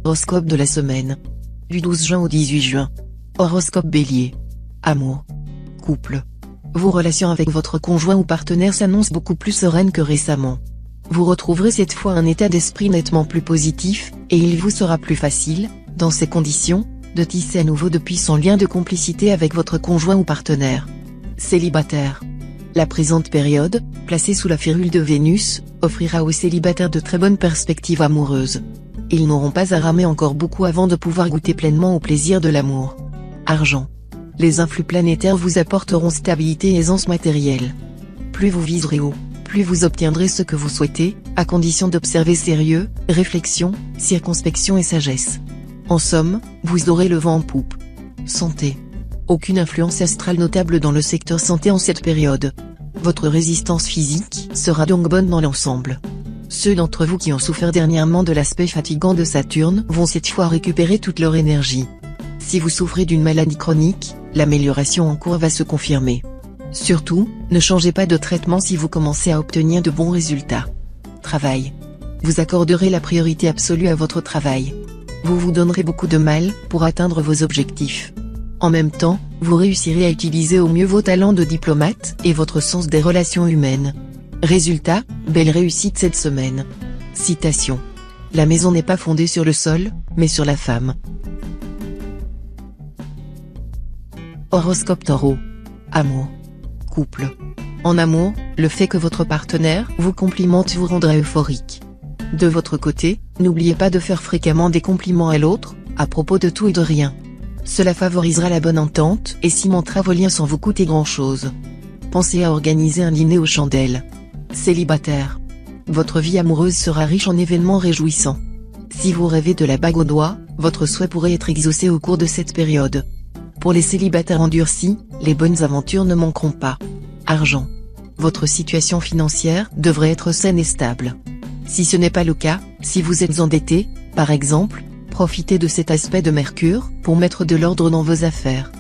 Horoscope de la semaine. Du 12 juin au 18 juin. Horoscope Bélier. Amour. Couple. Vos relations avec votre conjoint ou partenaire s'annoncent beaucoup plus sereines que récemment. Vous retrouverez cette fois un état d'esprit nettement plus positif, et il vous sera plus facile, dans ces conditions, de tisser à nouveau de puissants liens de complicité avec votre conjoint ou partenaire. Célibataire. La présente période, placée sous la férule de Vénus, offrira aux célibataires de très bonnes perspectives amoureuses. Ils n'auront pas à ramer encore beaucoup avant de pouvoir goûter pleinement au plaisir de l'amour. Argent. Les influx planétaires vous apporteront stabilité et aisance matérielle. Plus vous viserez haut, plus vous obtiendrez ce que vous souhaitez, à condition d'observer sérieux, réflexion, circonspection et sagesse. En somme, vous aurez le vent en poupe. Santé. Aucune influence astrale notable dans le secteur santé en cette période. Votre résistance physique sera donc bonne dans l'ensemble. Ceux d'entre vous qui ont souffert dernièrement de l'aspect fatigant de Saturne vont cette fois récupérer toute leur énergie. Si vous souffrez d'une maladie chronique, l'amélioration en cours va se confirmer. Surtout, ne changez pas de traitement si vous commencez à obtenir de bons résultats. Travail. Vous accorderez la priorité absolue à votre travail. Vous vous donnerez beaucoup de mal pour atteindre vos objectifs. En même temps, vous réussirez à utiliser au mieux vos talents de diplomate et votre sens des relations humaines. Résultat, belle réussite cette semaine. Citation. La maison n'est pas fondée sur le sol, mais sur la femme. Horoscope Taureau. Amour. Couple. En amour, le fait que votre partenaire vous complimente vous rendra euphorique. De votre côté, n'oubliez pas de faire fréquemment des compliments à l'autre, à propos de tout et de rien. Cela favorisera la bonne entente et cimentera vos liens sans vous coûter grand-chose. Pensez à organiser un dîner aux chandelles. Célibataire. Votre vie amoureuse sera riche en événements réjouissants. Si vous rêvez de la bague au doigt, votre souhait pourrait être exaucé au cours de cette période. Pour les célibataires endurcis, les bonnes aventures ne manqueront pas. Argent. Votre situation financière devrait être saine et stable. Si ce n'est pas le cas, si vous êtes endetté, par exemple, profitez de cet aspect de Mercure pour mettre de l'ordre dans vos affaires.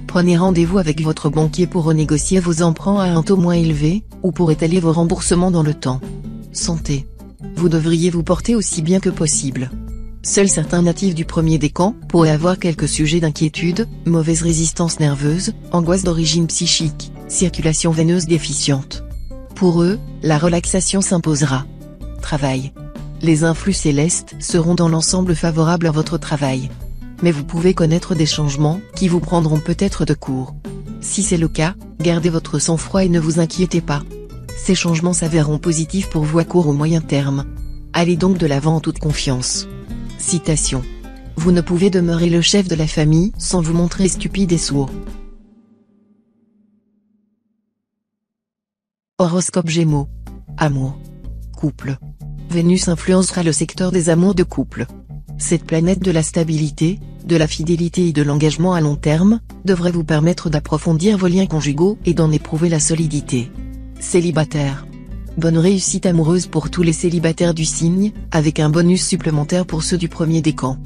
Prenez rendez-vous avec votre banquier pour renégocier vos emprunts à un taux moins élevé, ou pour étaler vos remboursements dans le temps. Santé. Vous devriez vous porter aussi bien que possible. Seuls certains natifs du premier décan pourraient avoir quelques sujets d'inquiétude, mauvaise résistance nerveuse, angoisse d'origine psychique, circulation veineuse déficiente. Pour eux, la relaxation s'imposera. Travail. Les influx célestes seront dans l'ensemble favorables à votre travail. Mais vous pouvez connaître des changements qui vous prendront peut-être de court. Si c'est le cas, gardez votre sang-froid et ne vous inquiétez pas. Ces changements s'avéreront positifs pour vous à court ou moyen terme. Allez donc de l'avant en toute confiance. Citation. Vous ne pouvez demeurer le chef de la famille sans vous montrer stupide et sourd. Horoscope Gémeaux. Amour. Couple. Vénus influencera le secteur des amours de couple. Cette planète de la stabilité, de la fidélité et de l'engagement à long terme, devrait vous permettre d'approfondir vos liens conjugaux et d'en éprouver la solidité. Célibataire. Bonne réussite amoureuse pour tous les célibataires du signe, avec un bonus supplémentaire pour ceux du premier décan.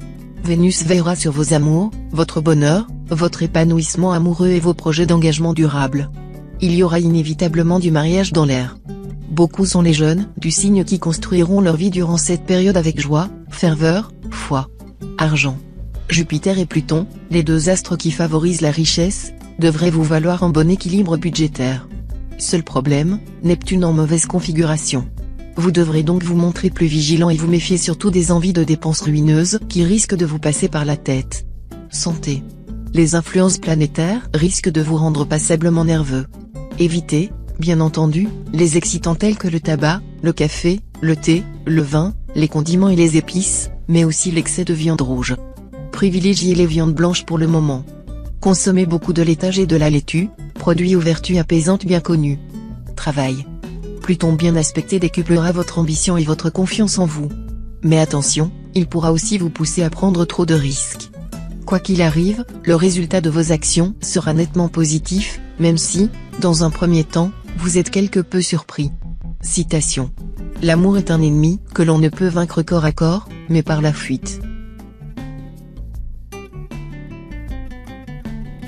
Vénus veillera sur vos amours, votre bonheur, votre épanouissement amoureux et vos projets d'engagement durable. Il y aura inévitablement du mariage dans l'air. Beaucoup sont les jeunes du signe qui construiront leur vie durant cette période avec joie, ferveur, foi. Argent. Jupiter et Pluton, les deux astres qui favorisent la richesse, devraient vous valoir un bon équilibre budgétaire. Seul problème, Neptune en mauvaise configuration. Vous devrez donc vous montrer plus vigilant et vous méfier surtout des envies de dépenses ruineuses qui risquent de vous passer par la tête. Santé. Les influences planétaires risquent de vous rendre passablement nerveux. Évitez, bien entendu, les excitants tels que le tabac, le café, le thé, le vin, les condiments et les épices, mais aussi l'excès de viande rouge. Privilégiez les viandes blanches pour le moment. Consommez beaucoup de laitage et de la laitue, produits aux vertus apaisantes bien connus. Travail. Pluton bien aspecté décuplera votre ambition et votre confiance en vous. Mais attention, il pourra aussi vous pousser à prendre trop de risques. Quoi qu'il arrive, le résultat de vos actions sera nettement positif, même si, dans un premier temps, vous êtes quelque peu surpris. Citation. L'amour est un ennemi que l'on ne peut vaincre corps à corps, mais par la fuite.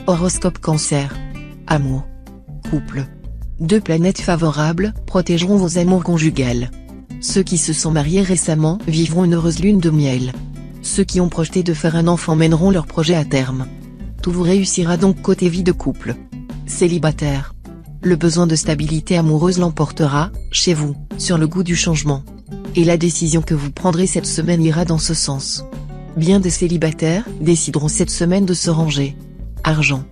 Horoscope Cancer. Amour. Couple. Deux planètes favorables protégeront vos amours conjugales. Ceux qui se sont mariés récemment vivront une heureuse lune de miel. Ceux qui ont projeté de faire un enfant mèneront leur projet à terme. Tout vous réussira donc côté vie de couple. Célibataire. Le besoin de stabilité amoureuse l'emportera, chez vous, sur le goût du changement. Et la décision que vous prendrez cette semaine ira dans ce sens. Bien des célibataires décideront cette semaine de se ranger. Argent.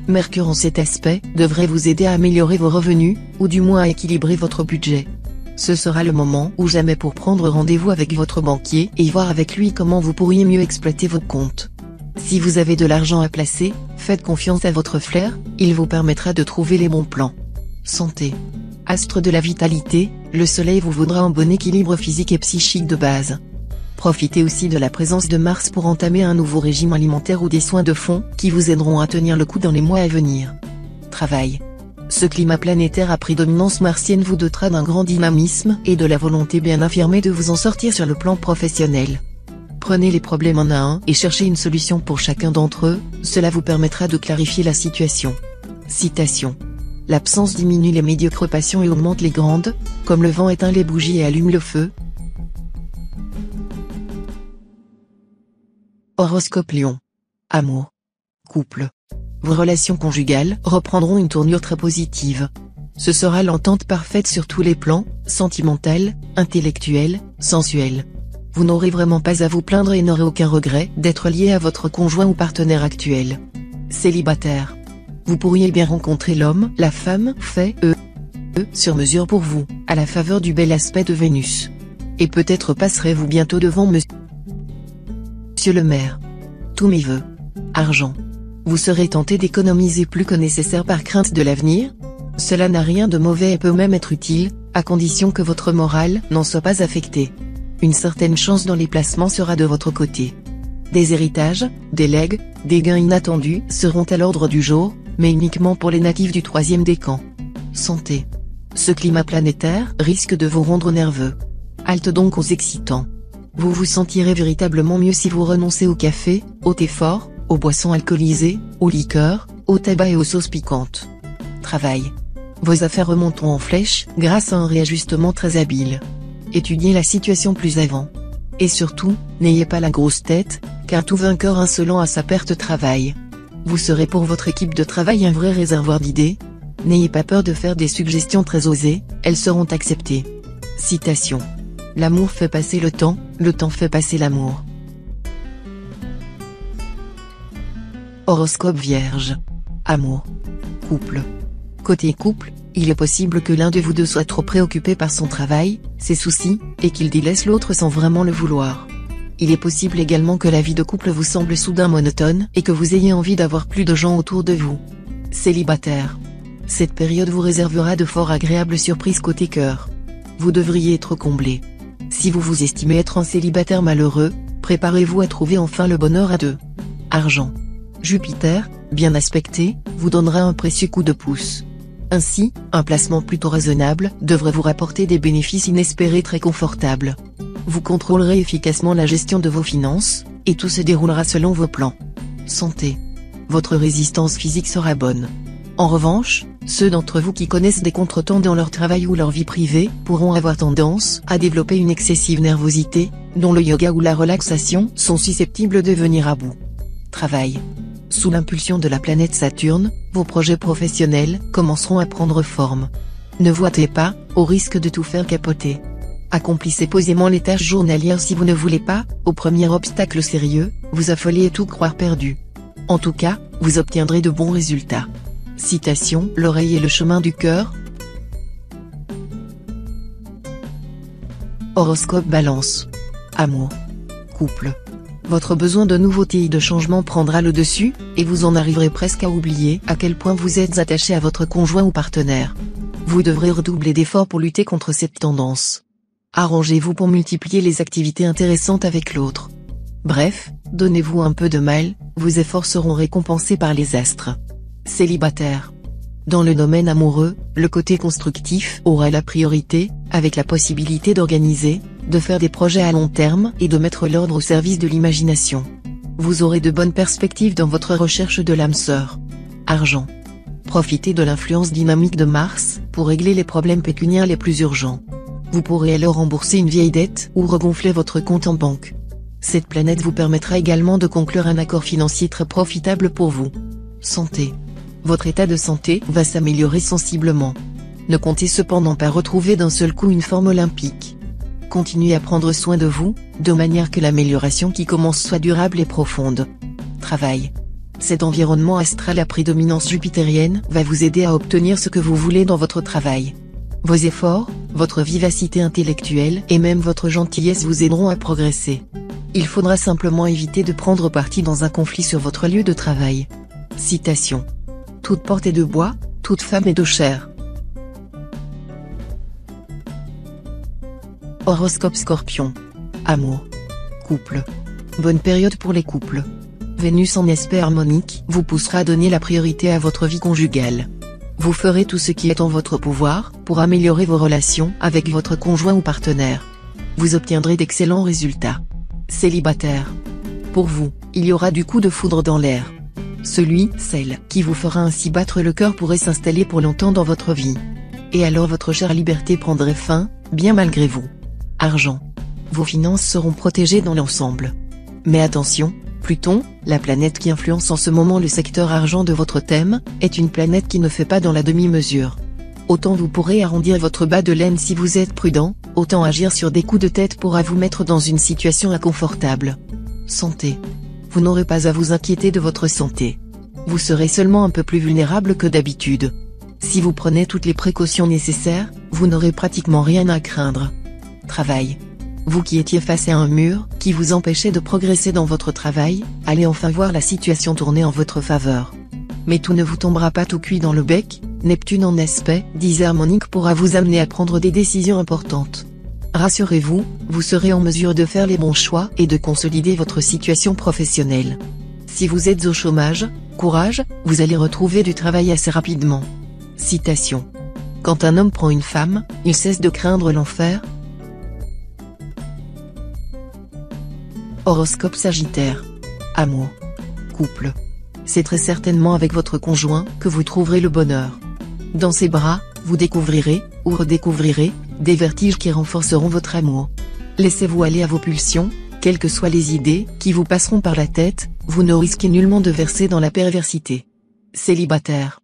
Mercure en cet aspect devrait vous aider à améliorer vos revenus, ou du moins à équilibrer votre budget. Ce sera le moment ou jamais pour prendre rendez-vous avec votre banquier et voir avec lui comment vous pourriez mieux exploiter vos comptes. Si vous avez de l'argent à placer, faites confiance à votre flair, il vous permettra de trouver les bons plans. Santé. Astre de la vitalité, le soleil vous vaudra un bon équilibre physique et psychique de base. Profitez aussi de la présence de Mars pour entamer un nouveau régime alimentaire ou des soins de fond qui vous aideront à tenir le coup dans les mois à venir. Travail. Ce climat planétaire à prédominance martienne vous dotera d'un grand dynamisme et de la volonté bien affirmée de vous en sortir sur le plan professionnel. Prenez les problèmes un à un et cherchez une solution pour chacun d'entre eux, cela vous permettra de clarifier la situation. Citation. L'absence diminue les médiocres passions et augmente les grandes, comme le vent éteint les bougies et allume le feu. Horoscope Lion. Amour. Couple. Vos relations conjugales reprendront une tournure très positive. Ce sera l'entente parfaite sur tous les plans, sentimental, intellectuel, sensuel. Vous n'aurez vraiment pas à vous plaindre et n'aurez aucun regret d'être lié à votre conjoint ou partenaire actuel. Célibataire. Vous pourriez bien rencontrer l'homme, la femme, fait sur mesure pour vous, à la faveur du bel aspect de Vénus. Et peut-être passerez-vous bientôt devant Monsieur le maire. Tous mes vœux. Argent. Vous serez tenté d'économiser plus que nécessaire par crainte de l'avenir. Cela n'a rien de mauvais et peut même être utile, à condition que votre morale n'en soit pas affectée. Une certaine chance dans les placements sera de votre côté. Des héritages, des legs, des gains inattendus seront à l'ordre du jour, mais uniquement pour les natifs du 3e décan. Santé. Ce climat planétaire risque de vous rendre nerveux. Halte donc aux excitants. Vous vous sentirez véritablement mieux si vous renoncez au café, au thé fort, aux boissons alcoolisées, aux liqueurs, au tabac et aux sauces piquantes. Travail. Vos affaires remonteront en flèche grâce à un réajustement très habile. Étudiez la situation plus avant. Et surtout, n'ayez pas la grosse tête, car tout vainqueur insolent à sa perte travaille. Vous serez pour votre équipe de travail un vrai réservoir d'idées. N'ayez pas peur de faire des suggestions très osées, elles seront acceptées. Citation. L'amour fait passer le temps fait passer l'amour. Horoscope Vierge. Amour. Couple. Côté couple, il est possible que l'un de vous deux soit trop préoccupé par son travail, ses soucis, et qu'il délaisse l'autre sans vraiment le vouloir. Il est possible également que la vie de couple vous semble soudain monotone et que vous ayez envie d'avoir plus de gens autour de vous. Célibataire. Cette période vous réservera de fort agréables surprises côté cœur. Vous devriez être comblé. Si vous vous estimez être un célibataire malheureux, préparez-vous à trouver enfin le bonheur à deux. Argent. Jupiter, bien aspecté, vous donnera un précieux coup de pouce. Ainsi, un placement plutôt raisonnable devrait vous rapporter des bénéfices inespérés très confortables. Vous contrôlerez efficacement la gestion de vos finances, et tout se déroulera selon vos plans. Santé. Votre résistance physique sera bonne. En revanche, ceux d'entre vous qui connaissent des contretemps dans leur travail ou leur vie privée pourront avoir tendance à développer une excessive nervosité, dont le yoga ou la relaxation sont susceptibles de venir à bout. Travail. Sous l'impulsion de la planète Saturne, vos projets professionnels commenceront à prendre forme. Ne voitez pas, au risque de tout faire capoter. Accomplissez posément les tâches journalières si vous ne voulez pas, au premier obstacle sérieux, vous affoler et tout croire perdu. En tout cas, vous obtiendrez de bons résultats. Citation, l'oreille est le chemin du cœur. Horoscope Balance. Amour. Couple. Votre besoin de nouveauté et de changement prendra le dessus, et vous en arriverez presque à oublier à quel point vous êtes attaché à votre conjoint ou partenaire. Vous devrez redoubler d'efforts pour lutter contre cette tendance. Arrangez-vous pour multiplier les activités intéressantes avec l'autre. Bref, donnez-vous un peu de mal, vos efforts seront récompensés par les astres. Célibataire. Dans le domaine amoureux, le côté constructif aura la priorité, avec la possibilité d'organiser, de faire des projets à long terme et de mettre l'ordre au service de l'imagination. Vous aurez de bonnes perspectives dans votre recherche de l'âme sœur. Argent. Profitez de l'influence dynamique de Mars pour régler les problèmes pécuniaires les plus urgents. Vous pourrez alors rembourser une vieille dette ou regonfler votre compte en banque. Cette planète vous permettra également de conclure un accord financier très profitable pour vous. Santé. Votre état de santé va s'améliorer sensiblement. Ne comptez cependant pas retrouver d'un seul coup une forme olympique. Continuez à prendre soin de vous, de manière que l'amélioration qui commence soit durable et profonde. Travail. Cet environnement astral à prédominance jupitérienne va vous aider à obtenir ce que vous voulez dans votre travail. Vos efforts, votre vivacité intellectuelle et même votre gentillesse vous aideront à progresser. Il faudra simplement éviter de prendre parti dans un conflit sur votre lieu de travail. Citation. Toute porte est de bois, toute femme est de chair. Horoscope Scorpion. Amour. Couple. Bonne période pour les couples. Vénus en aspect harmonique vous poussera à donner la priorité à votre vie conjugale. Vous ferez tout ce qui est en votre pouvoir pour améliorer vos relations avec votre conjoint ou partenaire. Vous obtiendrez d'excellents résultats. Célibataire. Pour vous, il y aura du coup de foudre dans l'air. Celle qui vous fera ainsi battre le cœur pourrait s'installer pour longtemps dans votre vie. Et alors votre chère liberté prendrait fin, bien malgré vous. Argent. Vos finances seront protégées dans l'ensemble. Mais attention, Pluton, la planète qui influence en ce moment le secteur argent de votre thème, est une planète qui ne fait pas dans la demi-mesure. Autant vous pourrez arrondir votre bas de laine si vous êtes prudent, autant agir sur des coups de tête pourra vous mettre dans une situation inconfortable. Santé. Vous n'aurez pas à vous inquiéter de votre santé. Vous serez seulement un peu plus vulnérable que d'habitude. Si vous prenez toutes les précautions nécessaires, vous n'aurez pratiquement rien à craindre. Travail. Vous qui étiez face à un mur, qui vous empêchait de progresser dans votre travail, allez enfin voir la situation tourner en votre faveur. Mais tout ne vous tombera pas tout cuit dans le bec, Neptune en aspect disharmonique pourra vous amener à prendre des décisions importantes. Rassurez-vous, vous serez en mesure de faire les bons choix et de consolider votre situation professionnelle. Si vous êtes au chômage, courage, vous allez retrouver du travail assez rapidement. Citation. Quand un homme prend une femme, il cesse de craindre l'enfer. Horoscope Sagittaire. Amour. Couple. C'est très certainement avec votre conjoint que vous trouverez le bonheur. Dans ses bras, vous découvrirez, ou redécouvrirez, des vertiges qui renforceront votre amour. Laissez-vous aller à vos pulsions, quelles que soient les idées qui vous passeront par la tête, vous ne risquez nullement de verser dans la perversité. Célibataire.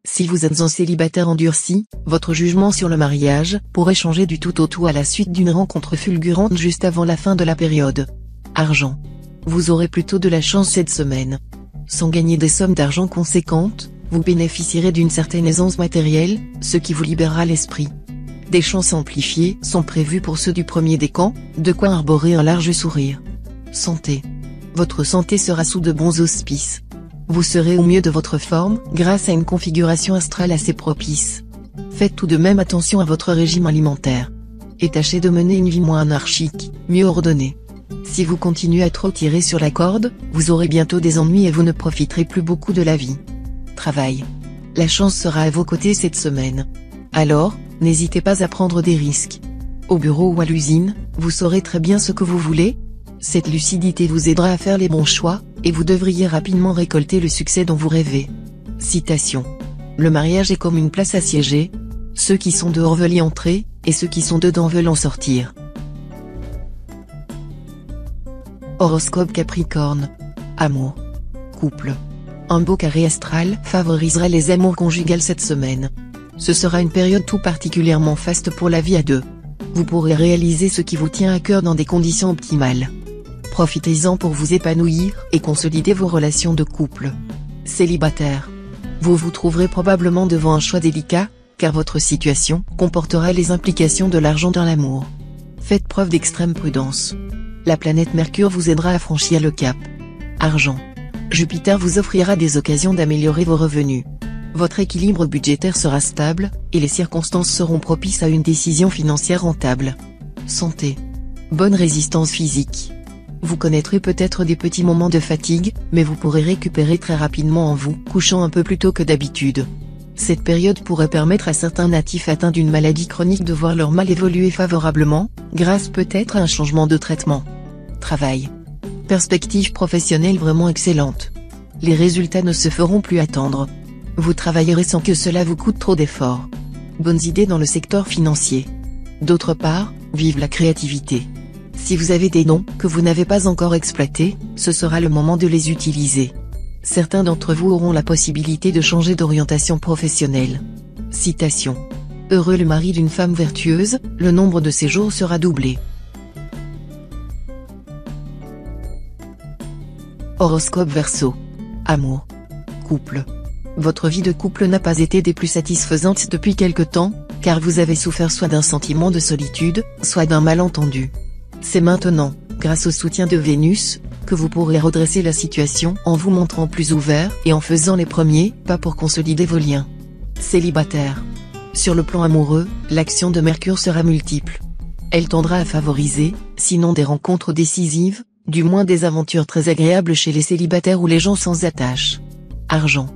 Si vous êtes un célibataire endurci, votre jugement sur le mariage pourrait changer du tout au tout à la suite d'une rencontre fulgurante juste avant la fin de la période. Argent. Vous aurez plutôt de la chance cette semaine. Sans gagner des sommes d'argent conséquentes, vous bénéficierez d'une certaine aisance matérielle, ce qui vous libérera l'esprit. Des chances amplifiées sont prévues pour ceux du premier décan, de quoi arborer un large sourire. Santé. Votre santé sera sous de bons auspices. Vous serez au mieux de votre forme grâce à une configuration astrale assez propice. Faites tout de même attention à votre régime alimentaire. Et tâchez de mener une vie moins anarchique, mieux ordonnée. Si vous continuez à trop tirer sur la corde, vous aurez bientôt des ennuis et vous ne profiterez plus beaucoup de la vie. Travail. La chance sera à vos côtés cette semaine. Alors, n'hésitez pas à prendre des risques. Au bureau ou à l'usine, vous saurez très bien ce que vous voulez. Cette lucidité vous aidera à faire les bons choix, et vous devriez rapidement récolter le succès dont vous rêvez. Citation. Le mariage est comme une place assiégée. Ceux qui sont dehors veulent y entrer, et ceux qui sont dedans veulent en sortir. Horoscope Capricorne. Amour. Couple. Un beau carré astral favorisera les amours conjugales cette semaine. Ce sera une période tout particulièrement faste pour la vie à deux. Vous pourrez réaliser ce qui vous tient à cœur dans des conditions optimales. Profitez-en pour vous épanouir et consolider vos relations de couple. Célibataire. Vous vous trouverez probablement devant un choix délicat, car votre situation comportera les implications de l'argent dans l'amour. Faites preuve d'extrême prudence. La planète Mercure vous aidera à franchir le cap. Argent. Jupiter vous offrira des occasions d'améliorer vos revenus. Votre équilibre budgétaire sera stable, et les circonstances seront propices à une décision financière rentable. Santé. Bonne résistance physique. Vous connaîtrez peut-être des petits moments de fatigue, mais vous pourrez récupérer très rapidement en vous couchant un peu plus tôt que d'habitude. Cette période pourrait permettre à certains natifs atteints d'une maladie chronique de voir leur mal évoluer favorablement, grâce peut-être à un changement de traitement. Travail. Perspective professionnelle vraiment excellente. Les résultats ne se feront plus attendre. Vous travaillerez sans que cela vous coûte trop d'efforts. Bonnes idées dans le secteur financier. D'autre part, vive la créativité. Si vous avez des dons que vous n'avez pas encore exploités, ce sera le moment de les utiliser. Certains d'entre vous auront la possibilité de changer d'orientation professionnelle. Citation. Heureux le mari d'une femme vertueuse, le nombre de ses jours sera doublé. Horoscope Verseau. Amour. Couple. Votre vie de couple n'a pas été des plus satisfaisantes depuis quelque temps, car vous avez souffert soit d'un sentiment de solitude, soit d'un malentendu. C'est maintenant, grâce au soutien de Vénus, que vous pourrez redresser la situation en vous montrant plus ouvert et en faisant les premiers pas pour consolider vos liens. Célibataire. Sur le plan amoureux, l'action de Mercure sera multiple. Elle tendra à favoriser, sinon des rencontres décisives, du moins des aventures très agréables chez les célibataires ou les gens sans attache. Argent.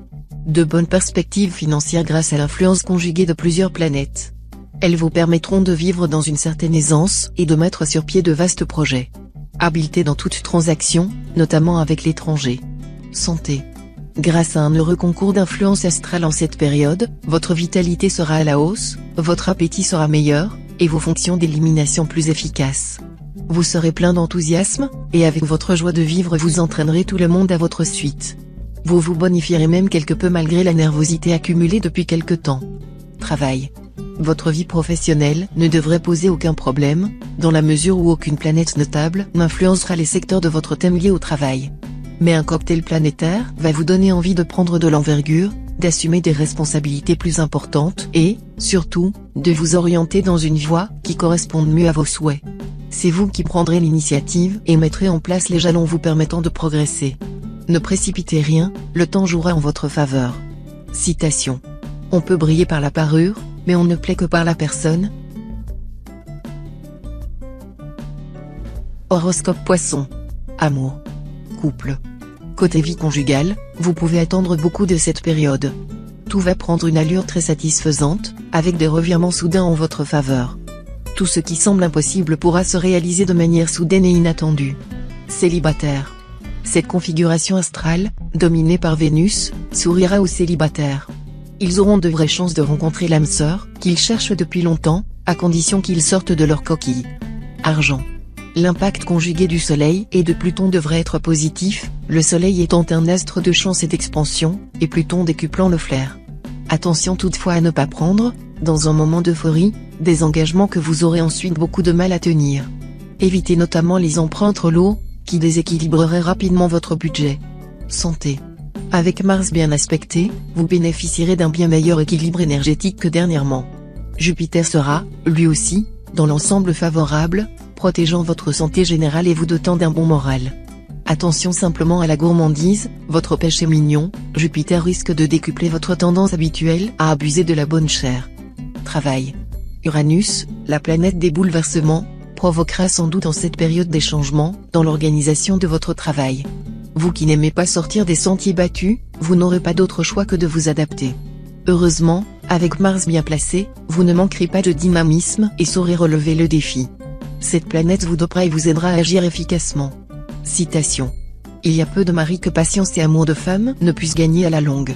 De bonnes perspectives financières grâce à l'influence conjuguée de plusieurs planètes. Elles vous permettront de vivre dans une certaine aisance et de mettre sur pied de vastes projets. Habileté dans toute transaction, notamment avec l'étranger. Santé. Grâce à un heureux concours d'influence astrale en cette période, votre vitalité sera à la hausse, votre appétit sera meilleur, et vos fonctions d'élimination plus efficaces. Vous serez plein d'enthousiasme, et avec votre joie de vivre vous entraînerez tout le monde à votre suite. Vous vous bonifierez même quelque peu malgré la nervosité accumulée depuis quelque temps. Travail. Votre vie professionnelle ne devrait poser aucun problème, dans la mesure où aucune planète notable n'influencera les secteurs de votre thème liés au travail. Mais un cocktail planétaire va vous donner envie de prendre de l'envergure, d'assumer des responsabilités plus importantes et, surtout, de vous orienter dans une voie qui corresponde mieux à vos souhaits. C'est vous qui prendrez l'initiative et mettrez en place les jalons vous permettant de progresser. Ne précipitez rien, le temps jouera en votre faveur. Citation. On peut briller par la parure, mais on ne plaît que par la personne. Horoscope Poisson. Amour. Couple. Côté vie conjugale, vous pouvez attendre beaucoup de cette période. Tout va prendre une allure très satisfaisante, avec des revirements soudains en votre faveur. Tout ce qui semble impossible pourra se réaliser de manière soudaine et inattendue. Célibataire. Cette configuration astrale, dominée par Vénus, sourira aux célibataires. Ils auront de vraies chances de rencontrer l'âme sœur, qu'ils cherchent depuis longtemps, à condition qu'ils sortent de leur coquille. Argent. L'impact conjugué du Soleil et de Pluton devrait être positif, le Soleil étant un astre de chance et d'expansion, et Pluton décuplant le flair. Attention toutefois à ne pas prendre, dans un moment d'euphorie, des engagements que vous aurez ensuite beaucoup de mal à tenir. Évitez notamment les emprunts trop lourds, qui déséquilibreraient rapidement votre budget. Santé. Avec Mars bien aspecté, vous bénéficierez d'un bien meilleur équilibre énergétique que dernièrement. Jupiter sera, lui aussi, dans l'ensemble favorable, protégeant votre santé générale et vous dotant d'un bon moral. Attention simplement à la gourmandise, votre péché mignon, Jupiter risque de décupler votre tendance habituelle à abuser de la bonne chair. Travail. Uranus, la planète des bouleversements, provoquera sans doute en cette période des changements dans l'organisation de votre travail. Vous qui n'aimez pas sortir des sentiers battus, vous n'aurez pas d'autre choix que de vous adapter. Heureusement, avec Mars bien placé, vous ne manquerez pas de dynamisme et saurez relever le défi. Cette planète vous dopera et vous aidera à agir efficacement. Citation. Il y a peu de maris que patience et amour de femme ne puissent gagner à la longue.